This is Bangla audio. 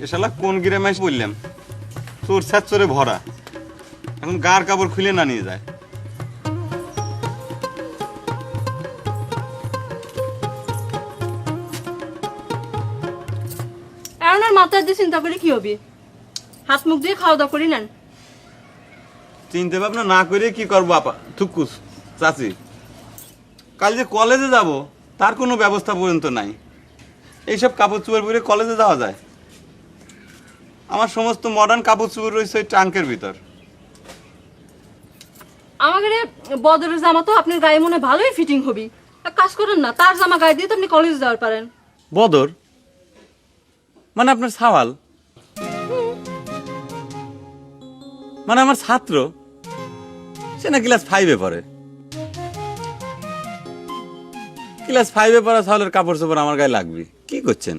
এ শালা কোন গ্রামে এসে বললাম চোর ছাদ চোরে ভরা, এখন গার কাপড় খুলে না নিয়ে যায়। এখন আর মাথায় দিয়ে চিন্তা করে কি হবে? হাত মুখ দিয়ে খাওয়া দাওয়া করি নেন। চিন্তা ভাবনা না করে কি করবো আপা থুকুস চাচি, কাল যে কলেজে যাব তার কোনো ব্যবস্থা পর্যন্ত নাই। এইসব কাপড় চোপড় পরে কলেজে যাওয়া যায়? আমার সমস্ত মডার্ন কাপড় চোপড় রয়েছে ওই ট্রাঙ্কের ভিতর। আমাকে বদরের জামা তো আপনার গায়ে মনে ভালোই ফিটিং হবি। এক কাজ করেন না, তার জামা গায়ে দিয়ে তো আপনি কলেজে যাওয়ার পারেন। বদর মানে আপনার সাওয়াল, মানে আমার ছাত্র, সে না ক্লাস 5-এ পড়ে। ক্লাস 5-এ পড়া সাওয়ালের কাপড় চোপড় আমার গায়ে লাগবে? কি করছেন?